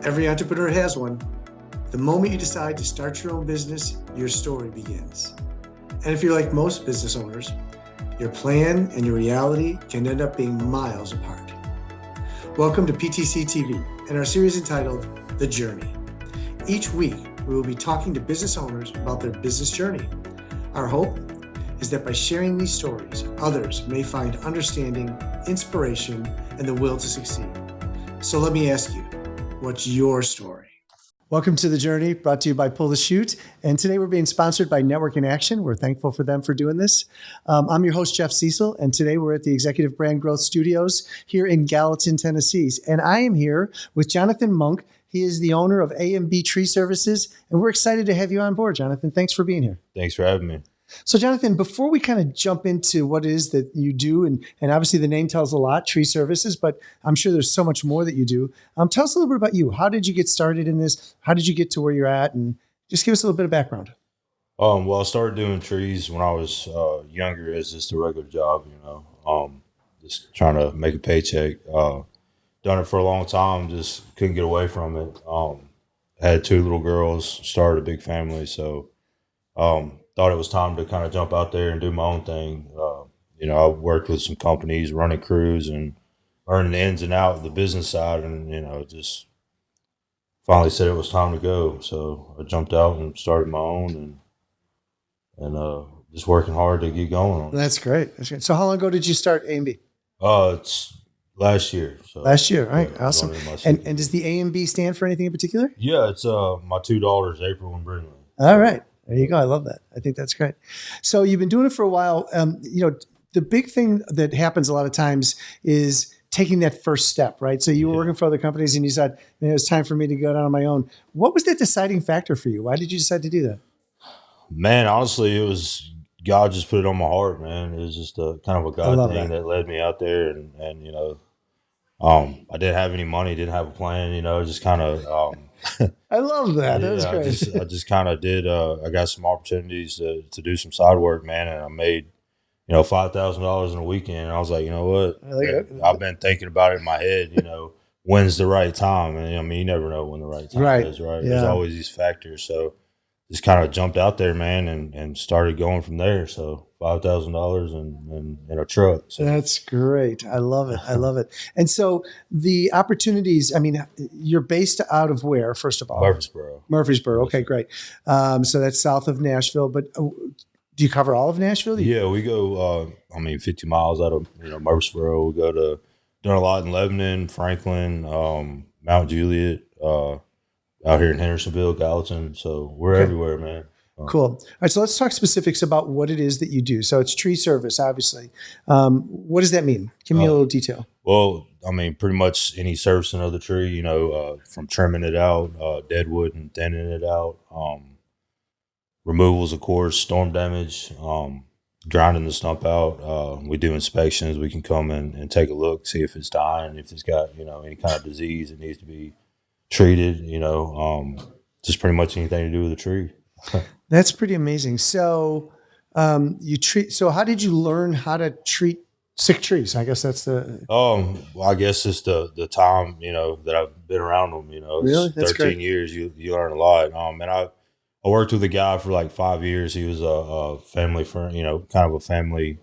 Every entrepreneur has one. The moment you decide to start your own business, your story begins. And if you're like most business owners, your plan and your reality can end up being miles apart. Welcome to PTC TV and our series entitled The Journey. Each week, we will be talking to business owners about their business journey. Our hope is that by sharing these stories, others may find understanding, inspiration, and the will to succeed. So let me ask you, what's your story? Welcome to The Journey, brought to you by Pull the Chute. And today we're being sponsored by Network in Action. We're thankful for them for doing this. I'm your host, Jeff Cecil, and today we're at the Executive Brand Growth Studios here in Gallatin, Tennessee. And I am here with Johnathan Monk. He is the owner of A&B Tree Services, and we're excited to have you on board, Johnathan. Thanks for being here. Thanks for having me. So, Johnathan, before we kind of jump into what it is that you do, and obviously the name tells a lot, Tree Services, but I'm sure there's so much more that you do. Tell us a little bit about you. How did you get started in this? How did you get to where you're at? And just give us a little bit of background. Well, I started doing trees when I was younger as just a regular job, just trying to make a paycheck. Done it for a long time, just couldn't get away from it. Had two little girls, started a big family, so thought it was time to kind of jump out there and do my own thing. I worked with some companies, running crews and learning the ins and outs of the business side, and just finally said it was time to go. So I jumped out and started my own, and just working hard to get going on it. That's great. That's great. So how long ago did you start A&B? It's last year. So, last year, right? Yeah, awesome. And does the A&B stand for anything in particular? Yeah, it's my two daughters, April and Brinley. All right. There you go. I love that. I think that's great. So you've been doing it for a while. The big thing that happens a lot of times is taking that first step, right? So you were working for other companies and you said, it was time for me to go down on my own. What was that deciding factor for you? Why did you decide to do that? Man, honestly, it was God just put it on my heart, man. It was just a kind of a God thing that led me out there. And I didn't have any money, didn't have a plan, just kind of I love that. That was great. I just kind of did. I got some opportunities to do some side work, man, and I made, $5,000 in a weekend. And I was like, you know what? I've been thinking about it in my head. When's the right time? And you never know when the right time is, right? Yeah. There's always these factors. So just kind of jumped out there, man, and started going from there. So $5,000 in a truck. So. That's great. I love it. I love it. And so the opportunities, you're based out of where, first of all? Murfreesboro. Okay, great. So that's south of Nashville. But do you cover all of Nashville? Yeah, we go, 50 miles out of, Murfreesboro. We go to, done a lot in Lebanon, Franklin, Mount Juliet, out here in Hendersonville, Gallatin. So we're everywhere, man. Cool. All right. So let's talk specifics about what it is that you do. So it's tree service, obviously. What does that mean? Give me a little detail. Well, pretty much any servicing of the tree, from trimming it out, dead wood and thinning it out, removals, of course, storm damage, grinding the stump out. We do inspections. We can come in and take a look, see if it's dying, if it's got, any kind of disease that needs to be treated, just pretty much anything to do with the tree. That's pretty amazing. So so how did you learn how to treat sick trees? I guess that's the well, I guess it's the time, that I've been around them, Really? That's 13 great. years, you learn a lot. And I worked with a guy for like 5 years. He was a family friend, kind of a family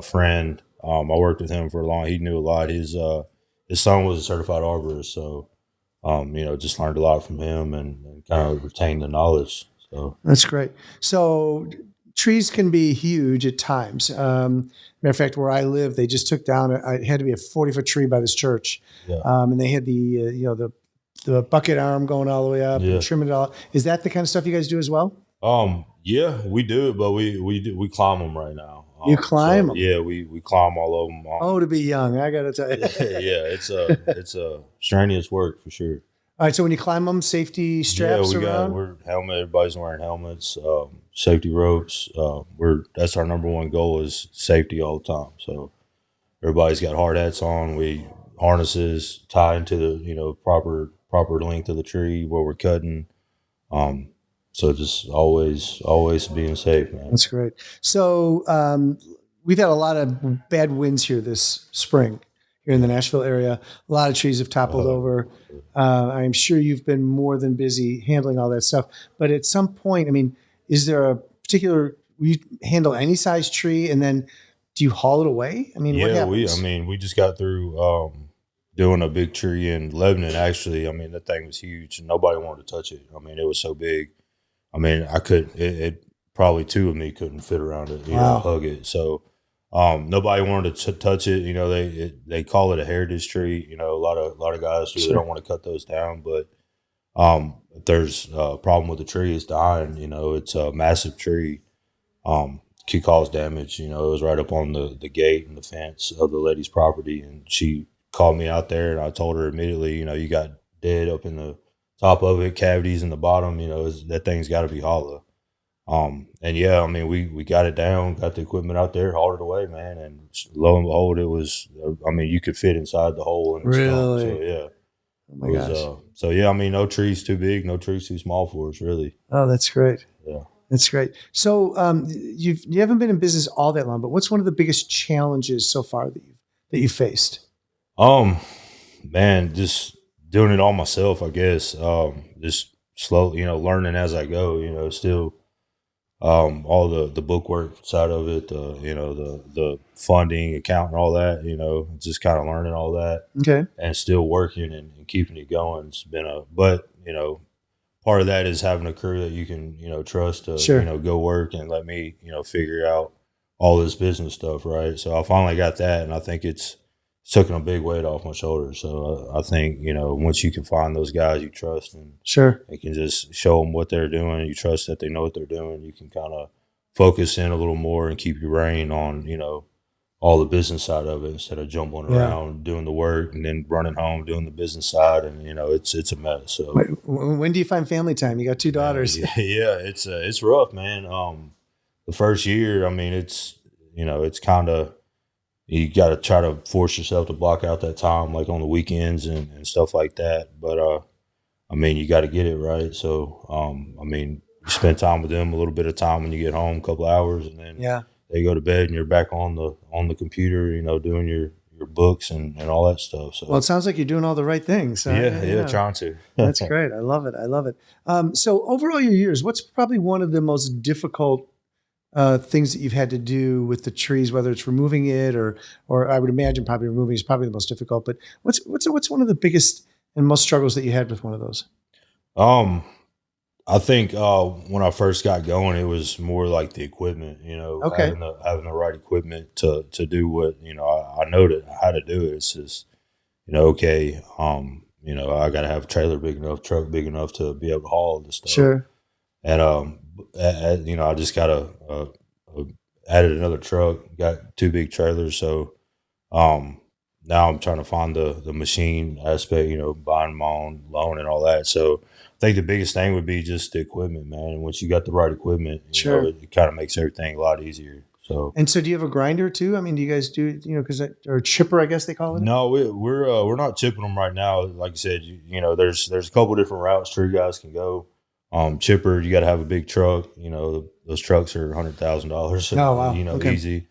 friend. I worked with him for a long, he knew a lot. His son was a certified arborist. So, just learned a lot from him and kind of retained the knowledge. So that's great. So trees can be huge at times. Matter of fact, where I live, they just took down, it had to be a 40-foot tree by this church. Yeah. And they had the bucket arm going all the way up and trimming it all. Is that the kind of stuff you guys do as well? Yeah, we do it, but we climb them right now. You climb them? Yeah, we climb all of them. To be young, I got to tell you. Yeah, it's a strenuous work for sure. All right, so when you climb them, safety straps around? We're helmet. Everybody's wearing helmets, safety ropes. That's our number one goal is safety all the time. So everybody's got hard hats on. We harnesses tie into the proper length of the tree where we're cutting. So just always being safe, man. That's great. So we've had a lot of bad winds here this spring here in the Nashville area. A lot of trees have toppled over. I'm sure you've been more than busy handling all that stuff. But at some point, I mean, is there a particular, will you handle any size tree and then do you haul it away? I mean, what happens? We just got through doing a big tree in Lebanon, actually. I mean, that thing was huge and nobody wanted to touch it. I mean, it was so big. I mean, it probably two of me couldn't fit around it, hug it. So nobody wanted to touch it. You know, they call it a heritage tree. You know, a lot of guys they don't want to cut those down, but if there's a problem with the tree, it's dying. You know, it's a massive tree. Could cause damage. You know, it was right up on the gate and the fence of the lady's property, and she called me out there, and I told her immediately, you know, you got dead up in the top of it, cavities in the bottom. You know, that thing's got to be hollow. And yeah, I mean, we got it down, got the equipment out there, hauled it away, man, and lo and behold, it was. I mean, you could fit inside the hole in the stump. So yeah. Oh my gosh. So yeah, I mean, no tree's too big, no tree's too small for us, really. Oh, that's great. Yeah. That's great. So you haven't been in business all that long, but what's one of the biggest challenges so far that you faced? Man, just doing it all myself, I guess. Just slow, you know, learning as I go. You know, still all the bookwork side of it, you know, the funding, accounting, all that. You know, just kind of learning all that. Okay. And still working and keeping it going. It's been but you know. Part of that is having a crew that you can, you know, trust to, you know, go work and let me, you know, figure out all this business stuff, right? So I finally got that, and I think it's taken a big weight off my shoulders. So I think, you know, once you can find those guys you trust and you can just show them what they're doing, you trust that they know what they're doing, you can kind of focus in a little more and keep your rein on, you know, all the business side of it instead of jumbling around doing the work and then running home doing the business side, and you know it's a mess. So when do you find family time? You got two daughters. Yeah, it's rough, man. The first year, I mean, it's you know it's kind of you got to try to force yourself to block out that time, like on the weekends and stuff like that. But I mean, you got to get it right. So I mean, you spend time with them, a little bit of time when you get home, a couple of hours, and then they go to bed and you're back on the computer, you know, doing your books and all that stuff. So, well, it sounds like you're doing all the right things. Yeah, trying to. That's great. I love it. So over all your years, what's probably one of the most difficult things that you've had to do with the trees, whether it's removing it or I would imagine probably removing is probably the most difficult, but what's one of the biggest and most struggles that you had with one of those? I think when I first got going, it was more like the equipment, you know, having the right equipment to do what, you know, I know how to do it. It's just, you know, okay, you know, I got to have a trailer big enough, truck big enough to be able to haul this stuff. Sure. And, you know, I just got added another truck, got two big trailers. So now I'm trying to find the machine aspect, you know, buying my own loan and all that. So I think the biggest thing would be just the equipment, man. And once you got the right equipment, you know, it kind of makes everything a lot easier. So, and so do you have a grinder too? I mean, do you guys do, you know, or a chipper, I guess they call it? No, we're not chipping them right now. Like I said, you know, there's a couple different routes tree guys can go. Chipper, you got to have a big truck. You know, those trucks are $100,000. Oh, wow. You know, easy.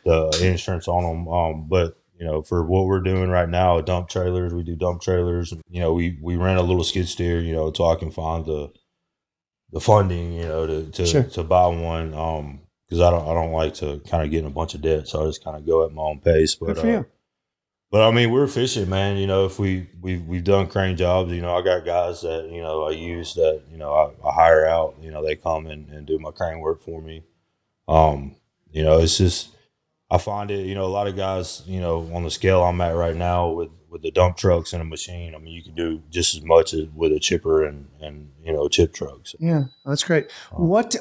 The insurance on them. But you know, for what we're doing right now, dump trailers, we do dump trailers. You know, we rent a little skid steer, you know, so I can find the funding, you know, to buy one. Because I don't like to kind of get in a bunch of debt, so I just kind of go at my own pace. But good for you. But I mean, we're efficient, man. You know, if we've done crane jobs, you know, I got guys that, you know, I use that, you know, I hire out, you know, they come and do my crane work for me. You know, it's just, I find it, you know, a lot of guys, you know, on the scale I'm at right now with the dump trucks and a machine, I mean, you can do just as much as with a chipper and you know, chip trucks. Yeah, that's great. What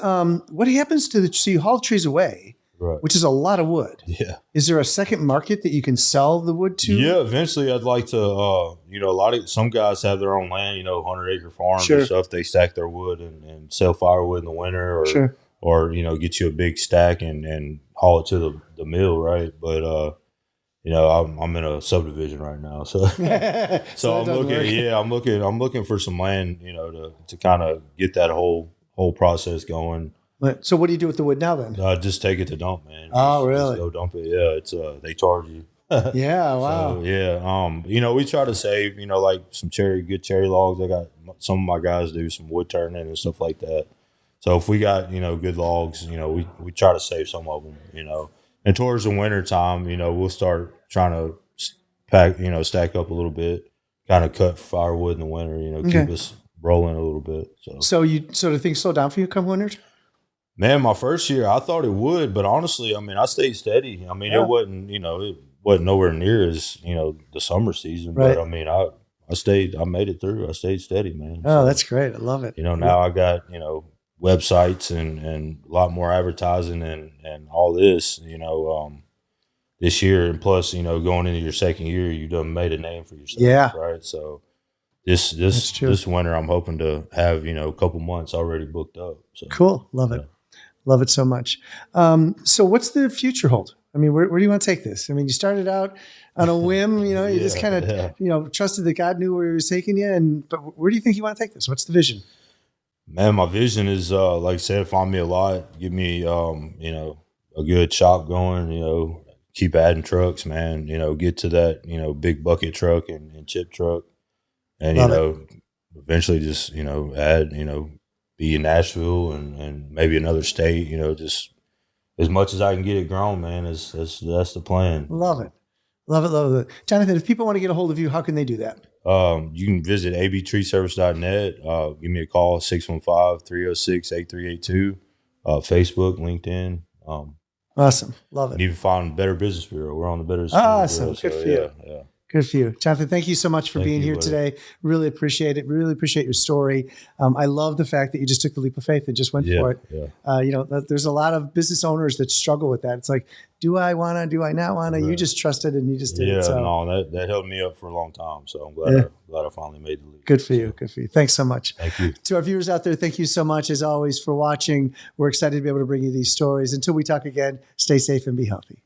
happens to so you haul trees away, right, which is a lot of wood. Yeah. Is there a second market that you can sell the wood to? Yeah, eventually I'd like to, you know, some guys have their own land, you know, 100-acre farms and stuff. They stack their wood and sell firewood in the winter or, you know, get you a big stack and haul it to the mill, right? But you know, I'm in a subdivision right now, so so I'm looking for some land, you know, to kind of get that whole process going. But, so what do you do with the wood now then? Just take it to dump, man. Oh, really? Just go dump it. Yeah, it's they charge you. Yeah. Wow. So yeah, we try to save, like some good cherry logs. I got some of my guys do some wood turning and stuff like that. So if we got, good logs, we try to save some of them, And towards the winter time, we'll start trying to pack, stack up a little bit, kind of cut firewood in the winter, keep Okay. us rolling a little bit. So do things slow down for you come winter? Man, my first year, I thought it would, but honestly, I stayed steady. Yeah. It wasn't, it wasn't nowhere near as, the summer season, Right. but I made it through. I stayed steady, man. Oh, So, that's great. I love it. now I got, websites and a lot more advertising and all this, this year. And plus, going into your second year, you done made a name for yourself. Yeah. Right. So That's true. this winter, I'm hoping to have, a couple months already booked up. So Cool. Love it. Love it so much. So what's the future hold? I mean, where do you want to take this? I mean, you started out on a whim, you just kind of, trusted that God knew where he was taking you. But where do you think you want to take this? What's the vision? Man, my vision is, like I said, find me a lot, give me, a good shop going, keep adding trucks, man, get to that, big bucket truck and chip truck. And, eventually just, add, be in Nashville and maybe another state, just as much as I can get it grown, man, that's the plan. Love it. Love it. Love it. Johnathan, if people want to get a hold of you, how can they do that? You can visit abtreeservice.net. Give me a call, 615-306-8382. Facebook, LinkedIn. Awesome. Love it. And even find Better Business Bureau. We're on the Better Business Awesome. Bureau. Good for you. Yeah. Good for you. Johnathan, thank you so much for being here buddy. today. Really appreciate it. Really appreciate your story. I love the fact that you just took the leap of faith and just went for it. Yeah. There's a lot of business owners that struggle with that. It's like, do I want to? Do I not want to? Right. You just trusted and you just did Yeah, it. So. no, that held me up for a long time. So I'm glad I finally made the leap. Good for you. Good for you. Thanks so much. Thank you. To our viewers out there, thank you so much, as always, for watching. We're excited to be able to bring you these stories. Until we talk again, stay safe and be healthy.